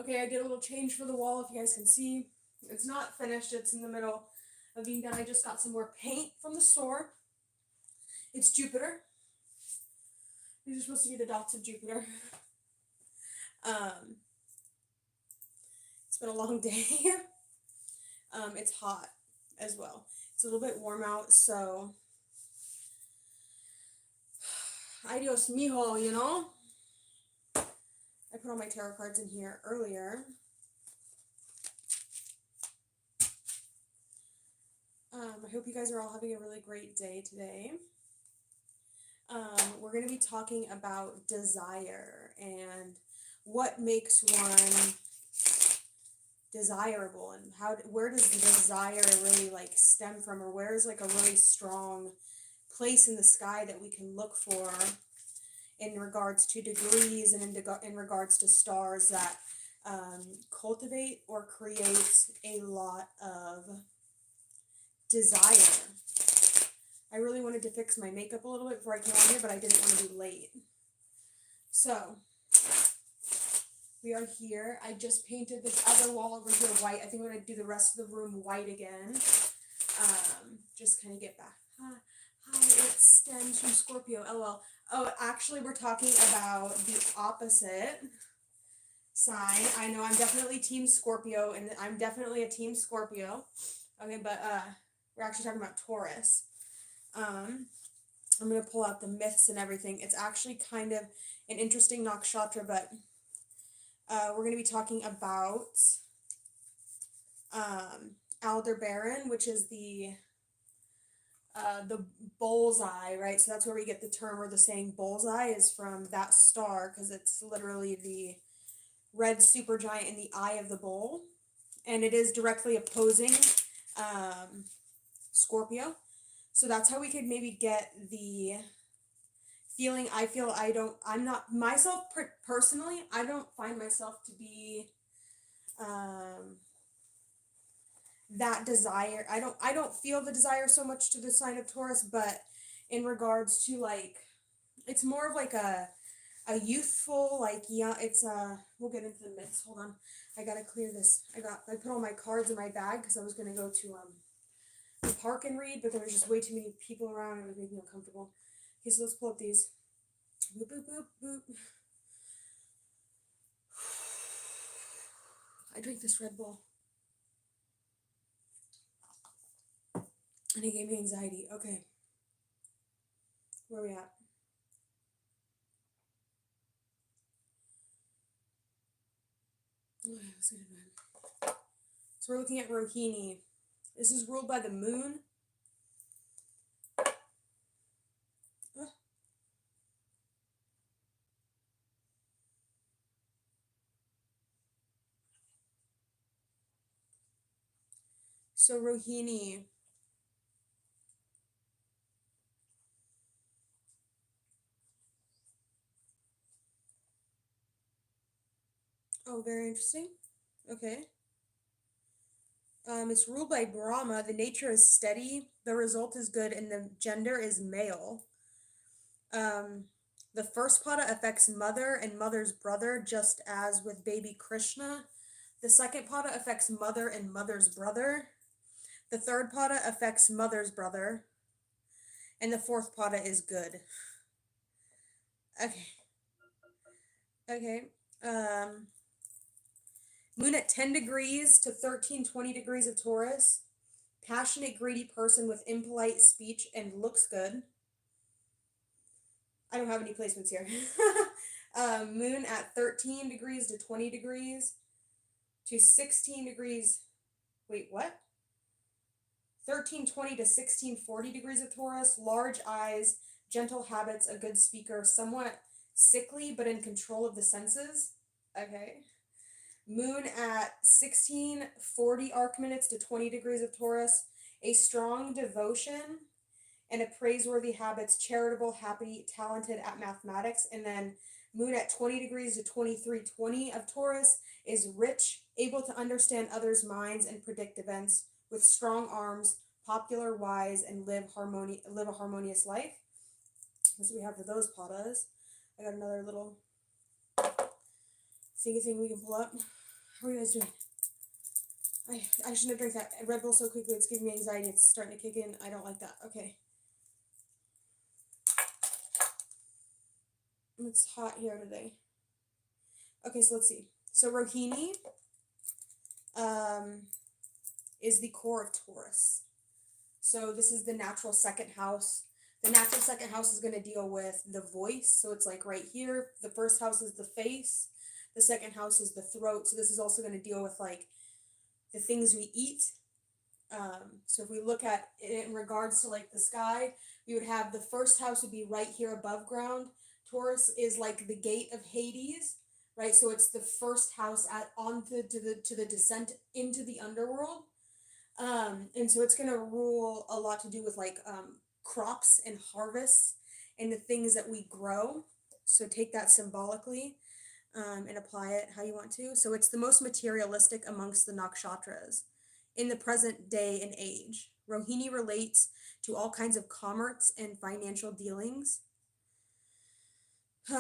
Okay, I did a little change for the wall, if you guys can see. It's not finished, it's in the middle of being done. I just got some more paint from the store. It's Jupiter. These are supposed to be the dots of Jupiter. Um, it's been a long day. It's hot as well. It's a little bit warm out, so adios mijo, you know? I put all my tarot cards in here earlier. I hope you guys are all having a really great day today. We're going to be talking about desire and what makes one desirable, and where does the desire really like stem from, or where is like a really strong place in the sky that we can look for in regards to degrees and in regards to stars that cultivate or create a lot of desire. I really wanted to fix my makeup a little bit before I came on here, but I didn't want to be late. So, we are here. I just painted this other wall over here white. I think I'm going to do the rest of the room white again. Just kind of get back. Hi, it stems from Scorpio. LOL. Oh, actually, we're talking about the opposite sign. I know I'm definitely Team Scorpio, and I'm definitely a Team Scorpio. Okay, but we're actually talking about Taurus. I'm going to pull out the myths and everything. It's actually kind of an interesting nakshatra, but we're going to be talking about alderbearen, which is the bullseye, right? So that's where we get the term or the saying bullseye is from that star, because it's literally the red supergiant in the eye of the bull, and it is directly opposing Scorpio. So that's how we could maybe get the feeling. I'm not myself personally, I don't find myself to be that desire. I don't feel the desire so much to the sign of Taurus, but in regards to like, it's more of like a youthful, like, yeah, it's we'll get into the myths. Hold on, I gotta clear this. I put all my cards in my bag because I was gonna go to the park and read, but there was just way too many people around and it was making me uncomfortable. Okay, so let's pull up these. Boop, boop, boop, boop. I drank this Red Bull. And it gave me anxiety. Okay. Where are we at? Okay, let's get into it. So we're looking at Rohini. This is ruled by the moon. So Rohini. Oh, very interesting. Okay. It's ruled by Brahma. The nature is steady. The result is good, and the gender is male. The first pada affects mother and mother's brother, just as with baby Krishna. The second pada affects mother and mother's brother. The third pada affects mother's brother. And the fourth pada is good. Okay. Okay. Moon at 10 degrees to 13-20 degrees of Taurus. Passionate, greedy person with impolite speech and looks good. I don't have any placements here. Moon at 13 degrees to 20 degrees to 16 degrees. Wait, what? 1320 to 1640 degrees of Taurus. Large eyes, gentle habits, a good speaker, somewhat sickly but in control of the senses. Okay. Moon at 1640 arc minutes to 20 degrees of Taurus. A strong devotion and a praiseworthy habits, charitable, happy, talented at mathematics. And then moon at 20 degrees to 2320 of Taurus is rich, able to understand others' minds and predict events, with strong arms, popular, wise, and live a harmonious life. That's what we have for those padas. I got another little thingy thing we can pull up. How are you guys doing? I shouldn't have drank that Red Bull so quickly. It's giving me anxiety. It's starting to kick in. I don't like that. Okay. It's hot here today. Okay, so let's see. So Rohini is the core of Taurus. So this is the natural second house. The natural second house is going to deal with the voice. So it's like right here. The first house is the face. The second house is the throat. So this is also going to deal with like the things we eat. So if we look at it in regards to like the sky, we would have the first house would be right here above ground. Taurus is like the gate of Hades, right? So it's the first house to the descent into the underworld. And so it's going to rule a lot to do with like crops and harvests and the things that we grow. So take that symbolically and apply it how you want to. So it's the most materialistic amongst the nakshatras in the present day and age. Rohini relates to all kinds of commerce and financial dealings.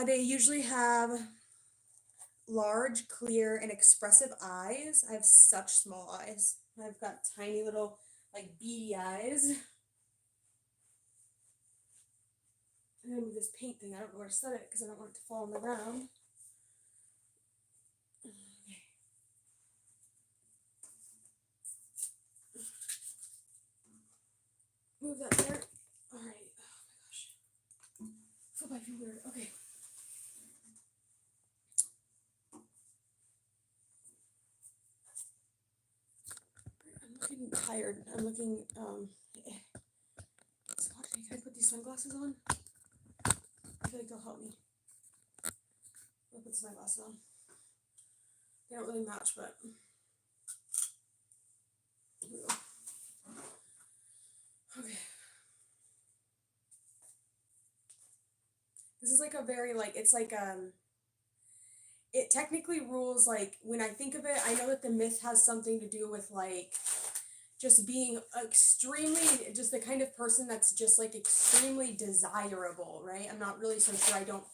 They usually have large, clear, and expressive eyes. I have such small eyes. I've got tiny little, like, beady eyes. I'm gonna move this paint thing. I don't know where to set it because I don't want it to fall on the ground. Okay. Move that there. Alright. Oh my gosh. Flip, I feel weird. Okay. I'm looking tired. I'm looking, it's hot today. Can I put these sunglasses on? I feel like they'll help me. I'll put sunglasses on. They don't really match, but here we go. Okay. This is like a very, like, it's like, it technically rules, like, when I think of it, I know that the myth has something to do with, like, just being extremely, just the kind of person that's just, like, extremely desirable, right? I'm not really so sure. I don't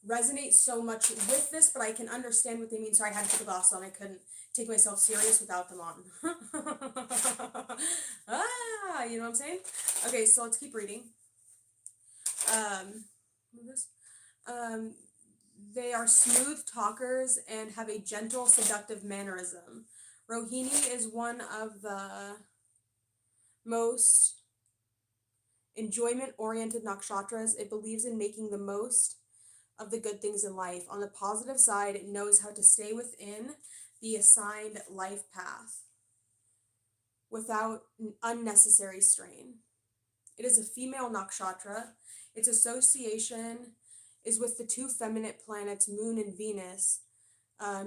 resonate so much with this, but I can understand what they mean. Sorry, I had to put the glasses on. I couldn't take myself serious without them on. You know what I'm saying? Okay, so let's keep reading. They are smooth talkers and have a gentle, seductive mannerism. Rohini is one of the most enjoyment-oriented nakshatras. It believes in making the most of the good things in life. On the positive side, it knows how to stay within the assigned life path without unnecessary strain. It is a female nakshatra. Its association is with the two feminine planets, Moon and Venus,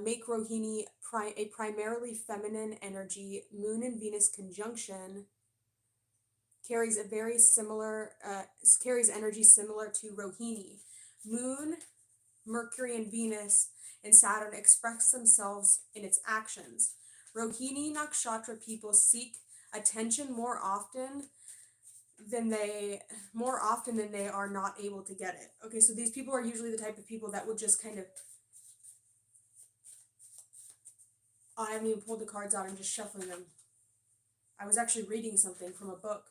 make Rohini a primarily feminine energy. Moon and Venus conjunction carries energy similar to Rohini. Moon, Mercury, and Venus and Saturn express themselves in its actions. Rohini nakshatra people seek attention more often than they are not able to get it. Okay, so these people are usually the type of people that would just kind of, I haven't even pulled the cards out, I'm just shuffling them. I was actually reading something from a book,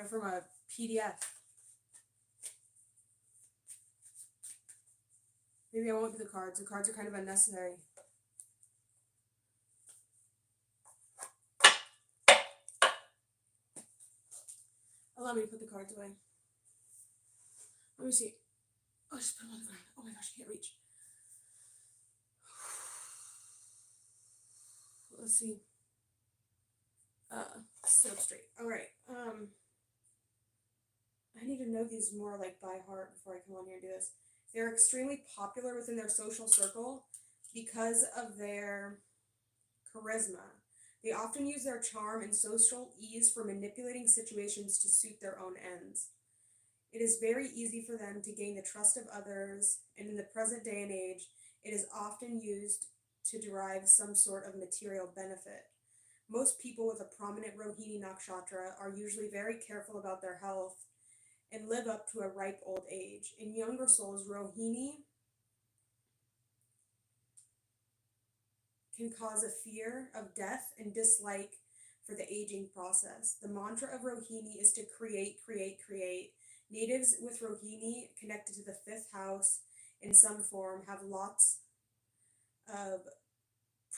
from a PDF. Maybe I won't do the cards. The cards are kind of unnecessary. Allow me to put the cards away. Let me see. Oh, just put them on the ground. Oh my gosh, I can't reach. Let's see. Sit up straight. Alright. I need to know these more like by heart before I come on here and do this. They're extremely popular within their social circle because of their charisma. They often use their charm and social ease for manipulating situations to suit their own ends. It is very easy for them to gain the trust of others, and in the present day and age, it is often used to derive some sort of material benefit. Most people with a prominent Rohini nakshatra are usually very careful about their health and live up to a ripe old age. In younger souls, Rohini can cause a fear of death and dislike for the aging process. The mantra of Rohini is to create, create, create. Natives with Rohini connected to the fifth house in some form have lots of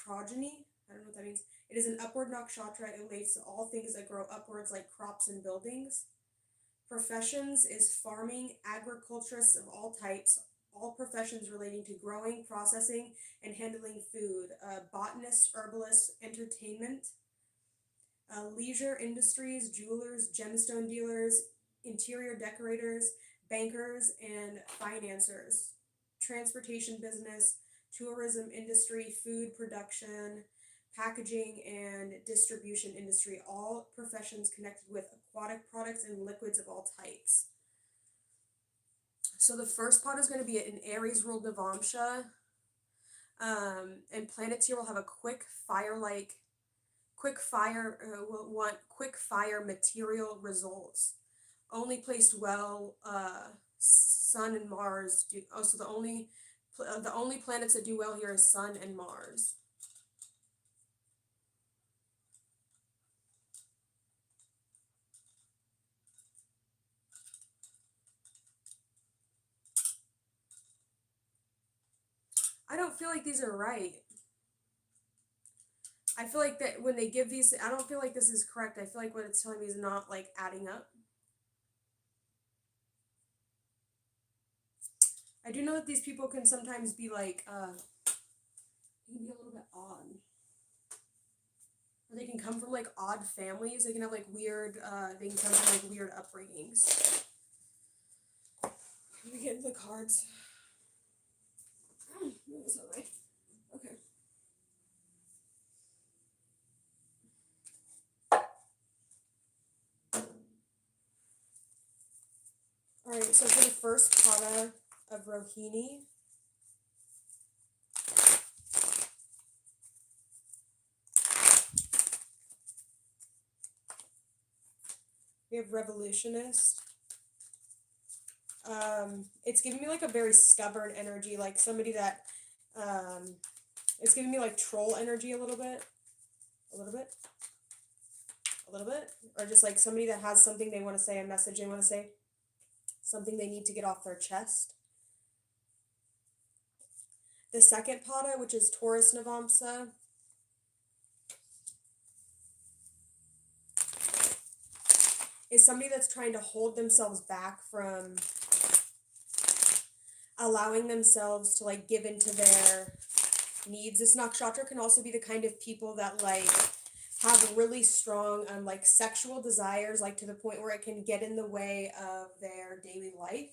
progeny. I don't know what that means. It is an upward nakshatra. It relates to all things that grow upwards, like crops and buildings. Professions is farming, agriculturists of all types, all professions relating to growing, processing, and handling food. Botanists, herbalists, entertainment, leisure industries, jewelers, gemstone dealers, interior decorators, bankers, and financiers. Transportation business, tourism industry, food production, packaging, and distribution industry, all professions connected with aquatic products and liquids of all types. So the first pot is going to be an Aries ruled Navamsha, and planets here will have a quick fire will want quick fire material results. Only placed well, Sun and Mars do. Oh, so the only planets that do well here is Sun and Mars. I don't feel like these are right. I feel like that when they give these, I don't feel like this is correct. I feel like what it's telling me is not like adding up. I do know that these people can sometimes be like, they can be a little bit odd. Or they can come from like odd families. They can have like weird, they can come from like weird upbringings. Let me get into the cards. Move this out of the way. Okay. Alright, so for the first pada of Rohini, we have Revolutionist. It's giving me like a very stubborn energy, like somebody that, it's giving me like troll energy a little bit, or just like somebody that has something they want to say, a message they want to say, something they need to get off their chest. The second pada, which is Taurus Navamsa, is somebody that's trying to hold themselves back from allowing themselves to like give into their needs. This nakshatra can also be the kind of people that like have really strong like sexual desires, like to the point where it can get in the way of their daily life.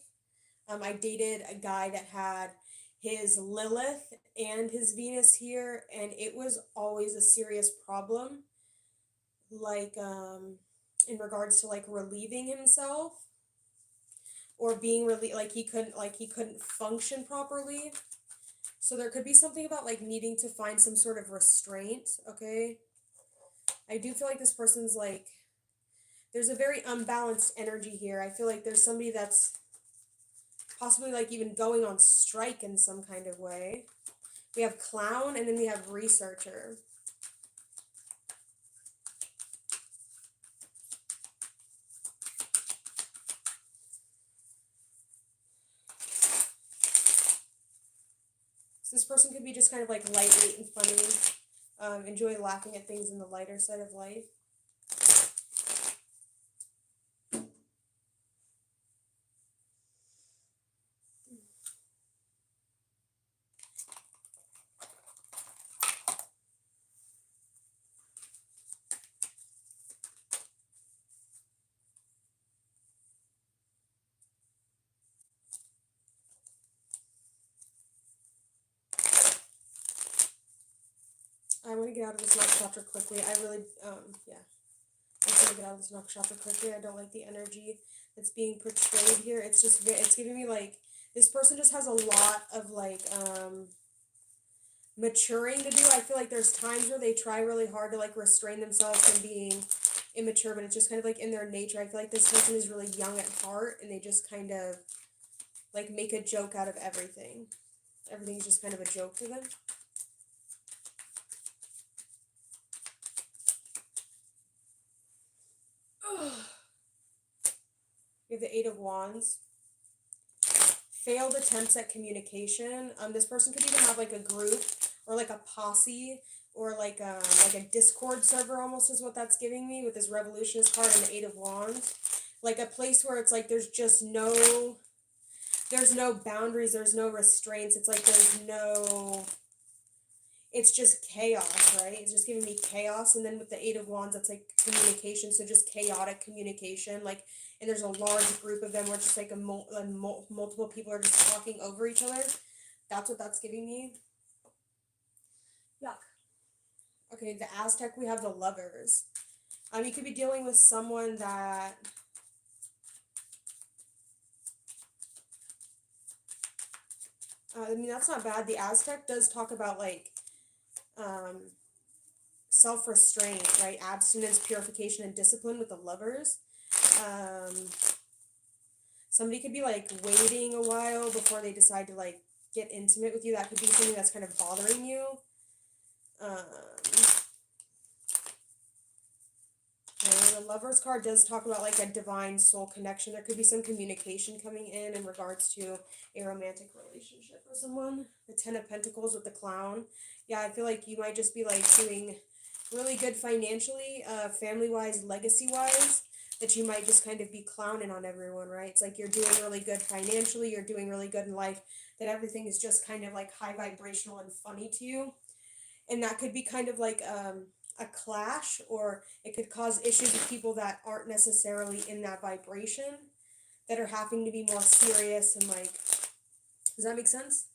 I dated a guy that had his Lilith and his Venus here, and it was always a serious problem, like in regards to like relieving himself or being like he couldn't function properly. So there could be something about like needing to find some sort of restraint. Okay, I do feel like this person's like, there's a very unbalanced energy here. I feel like there's somebody that's possibly like even going on strike in some kind of way. We have clown, and then we have researcher. So this person could be just kind of like lightweight and funny, enjoy laughing at things in the lighter side of life. I want to get out of this nakshatra quickly. I really, yeah. I want to get out of this nakshatra quickly. I don't like the energy that's being portrayed here. It's just, it's giving me like, this person just has a lot of like, maturing to do. I feel like there's times where they try really hard to like restrain themselves from being immature, but it's just kind of like in their nature. I feel like this person is really young at heart, and they just kind of like make a joke out of everything. Everything's just kind of a joke to them. We have the Eight of Wands. Failed attempts at communication. This person could even have like a group or like a posse or like a Discord server almost is what that's giving me with this Revolutionist card and the Eight of Wands. Like a place where it's like there's no boundaries, there's no restraints. It's like it's just chaos, right? It's just giving me chaos. And then with the Eight of Wands, that's like communication. So just chaotic communication. Like, and there's a large group of them where it's just like multiple people are just talking over each other. That's what that's giving me. Yuck. Okay, the Aztec, we have the Lovers. You could be dealing with someone that... I mean, that's not bad. The Aztec does talk about, like, self-restraint, right? Abstinence, purification, and discipline with the Lovers. Somebody could be, like, waiting a while before they decide to, like, get intimate with you. That could be something that's kind of bothering you. The Lovers card does talk about, like, a divine soul connection. There could be some communication coming in regards to a romantic relationship with someone. The Ten of Pentacles with the Clown. Yeah, I feel like you might just be, like, doing really good financially, family-wise, legacy-wise, that you might just kind of be clowning on everyone, right? It's like you're doing really good financially, you're doing really good in life, that everything is just kind of, like, high vibrational and funny to you. And that could be kind of like a clash, or it could cause issues with people that aren't necessarily in that vibration, that are having to be more serious and, like, does that make sense?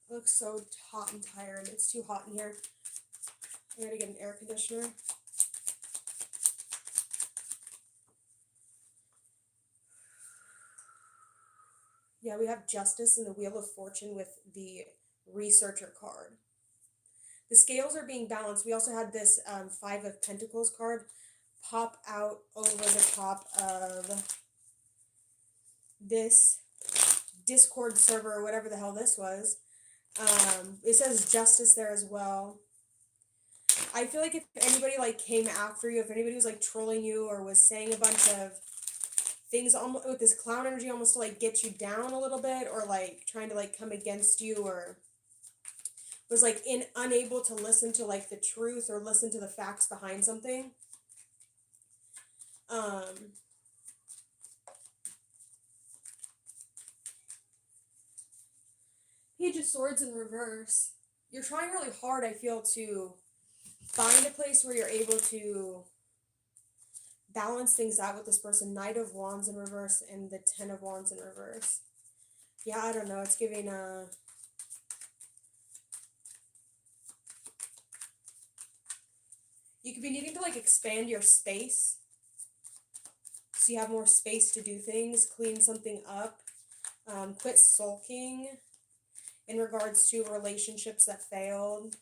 I look so hot and tired. It's too hot in here. I gotta get an air conditioner. Yeah, we have Justice and the Wheel of Fortune with the Researcher card. The scales are being balanced. We also had this Five of Pentacles card pop out over the top of this Discord server or whatever the hell this was. It says Justice there as well. I feel like if anybody, like, came after you, if anybody was, like, trolling you or was saying a bunch of things almost with this clown energy, almost to, like, get you down a little bit, or, like, trying to, like, come against you, or was, like, unable to listen to, like, the truth or listen to the facts behind something. Page of Swords in reverse. You're trying really hard, I feel, to find a place where you're able to balance things out with this person. Knight of Wands in reverse and the Ten of Wands in reverse. Yeah, I don't know. It's giving you could be needing to, like, expand your space, so you have more space to do things, clean something up, quit sulking in regards to relationships that failed.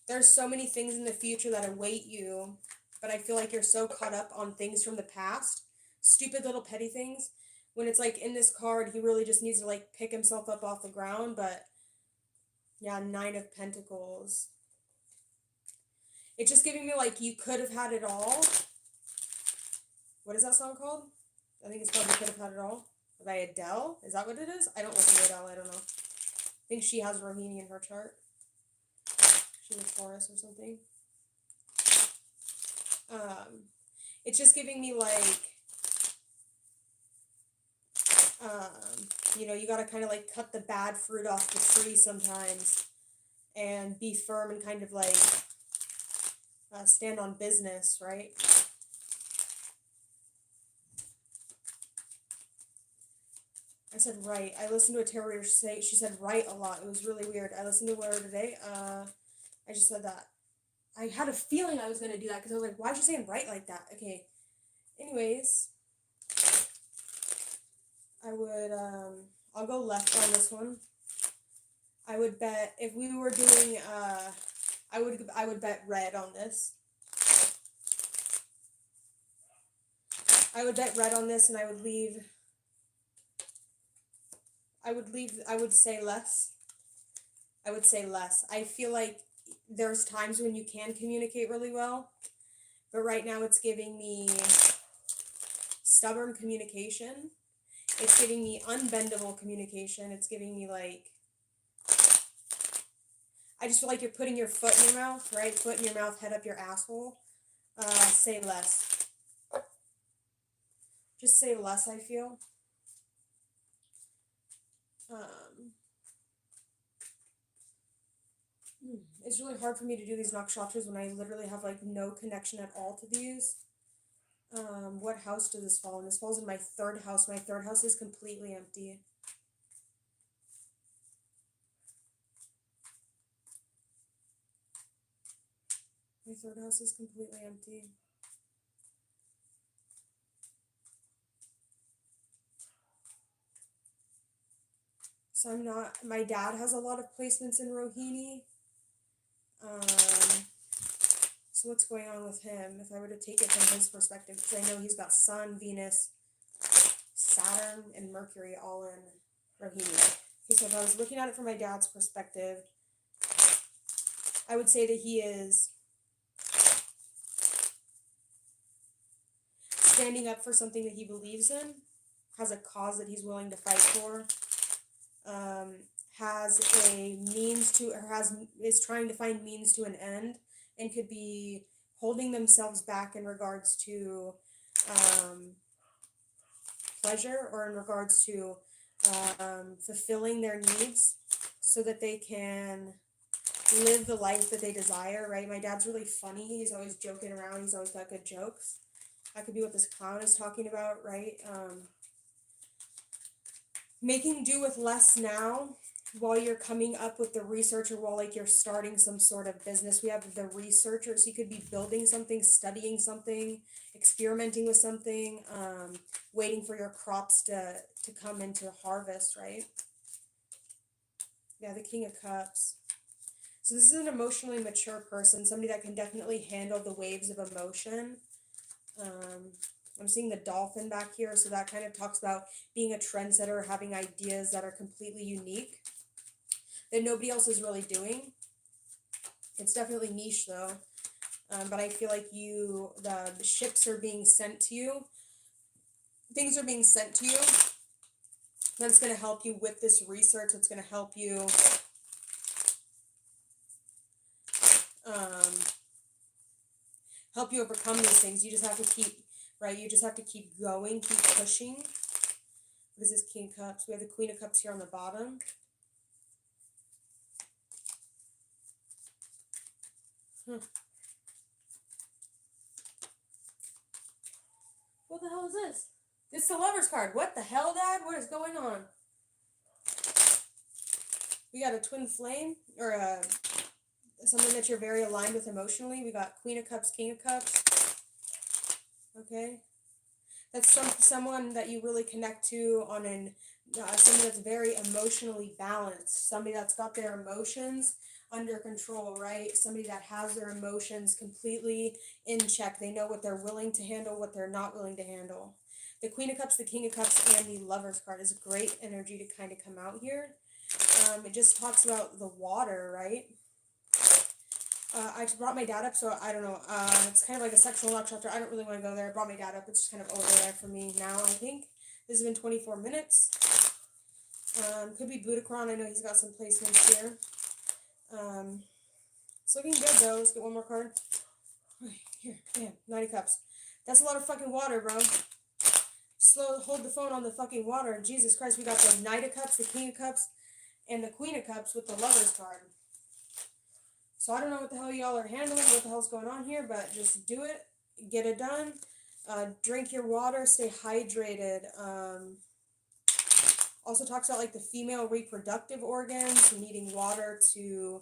There's so many things in the future that await you, but I feel like you're so caught up on things from the past, stupid little petty things, when it's like in this card, he really just needs to, like, pick himself up off the ground. But yeah, Nine of Pentacles. It's just giving me, like, you could have had it all. What is that song called? I think it's called You Could Have Had It All by Adele. Is that what it is? I don't listen to Adele. I don't know. I think she has Rohini in her chart. She's a Taurus or something. It's just giving me, like, you know, you gotta kind of, like, cut the bad fruit off the tree sometimes and be firm and kind of, like, stand on business, right? I said right. I listened to a tarot reader say, she said right a lot. It was really weird. I listened to her today. I just said that. I had a feeling I was going to do that because I was like, why is she saying right like that? Okay. Anyways, I would, I'll go left on this one. I would bet, if we were doing, I would bet red on this. I would bet red on this, and I would say less. I would say less. I feel like there's times when you can communicate really well, but right now it's giving me stubborn communication. It's giving me unbendable communication. It's giving me like, I just feel like you're putting your foot in your mouth, right? Foot in your mouth, head up your asshole. Say less. Just say less, I feel. It's really hard for me to do these nakshatras when I literally have like no connection at all to these. What house does this fall in? This falls in my third house. My third house is completely empty. My third house is completely empty. So I'm not, my dad has a lot of placements in Rohini. So what's going on with him if I were to take it from his perspective? Because I know he's got Sun, Venus, Saturn, and Mercury all in Rohini. Okay, so if I was looking at it from my dad's perspective, I would say that he is standing up for something that he believes in, has a cause that he's willing to fight for, has a means to, or is trying to find means to an end, and could be holding themselves back in regards to pleasure, or in regards to fulfilling their needs so that they can live the life that they desire, right? My dad's really funny. He's always joking around. He's always got good jokes. That could be what this clown is talking about, right? Making do with less now while you're coming up with the research, or while like you're starting some sort of business. We have the researcher, so you could be building something, studying something, experimenting with something, waiting for your crops to come into harvest, right? Yeah, the King of Cups. So this is an emotionally mature person, somebody that can definitely handle the waves of emotion. I'm seeing the dolphin back here, so that kind of talks about being a trendsetter, having ideas that are completely unique, that nobody else is really doing. It's definitely niche though, but I feel like the ships are being sent to you. Things are being sent to you. That's going to help you with this research. It's going to help you overcome these things. You just have to keep, right? You just have to keep going, keep pushing. What is this King of Cups? We have the Queen of Cups here on the bottom. What the hell is this? It's the Lover's card. What the hell, Dad? What is going on? We got a twin flame, or something that you're very aligned with emotionally. We got Queen of Cups, King of Cups. Okay. That's someone that you really connect to on somebody that's very emotionally balanced. Somebody that's got their emotions under control, right? Somebody that has their emotions completely in check. They know what they're willing to handle, what they're not willing to handle. The Queen of Cups, the King of Cups, and the Lover's card is great energy to kind of come out here. It just talks about the water, right? I brought my dad up, so I don't know. It's kind of like a sexual nakshatra. I don't really want to go there. I brought my dad up. It's just kind of over there for me now, I think. This has been 24 minutes. Could be Buddhacron. I know he's got some placements here. It's looking good, though. Let's get one more card. Here, bam, 90 Cups. That's a lot of fucking water, bro. Hold the phone on the fucking water. Jesus Christ, we got the Knight of Cups, the King of Cups, and the Queen of Cups with the Lover's card. So I don't know what the hell y'all are handling, what the hell's going on here, but just do it, get it done. Drink your water, stay hydrated. Also talks about like the female reproductive organs needing water to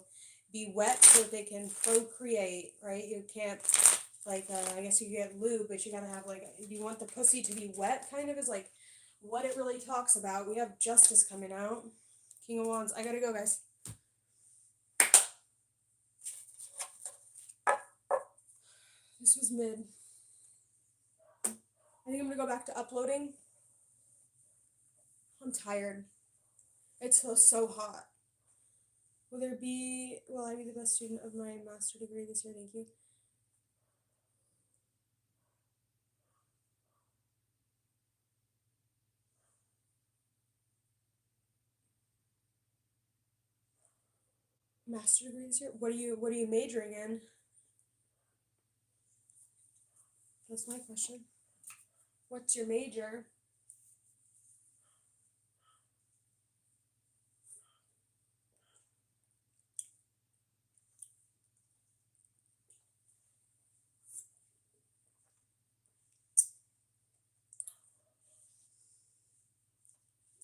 be wet so that they can procreate, right? You can't, like, I guess you get lube, but you gotta have like, you want the pussy to be wet, kind of is like what it really talks about. We have Justice coming out. King of Wands. I gotta go, guys. This was mid. I think I'm gonna go back to uploading. I'm tired. It's so hot. Will I be the best student of my master degree this year? Thank you. Master degree this year? What are you majoring in? That's my question. What's your major?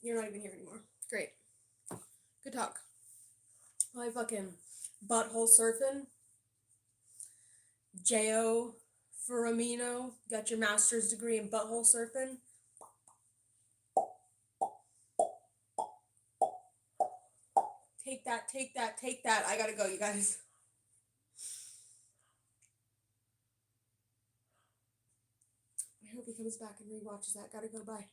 You're not even here anymore. Great. Good talk. I fucking butthole surfing. J.O. Ferramino, got your master's degree in butthole surfing. Take that, take that, take that. I gotta go, you guys. I hope he comes back and rewatches that. Gotta go, bye.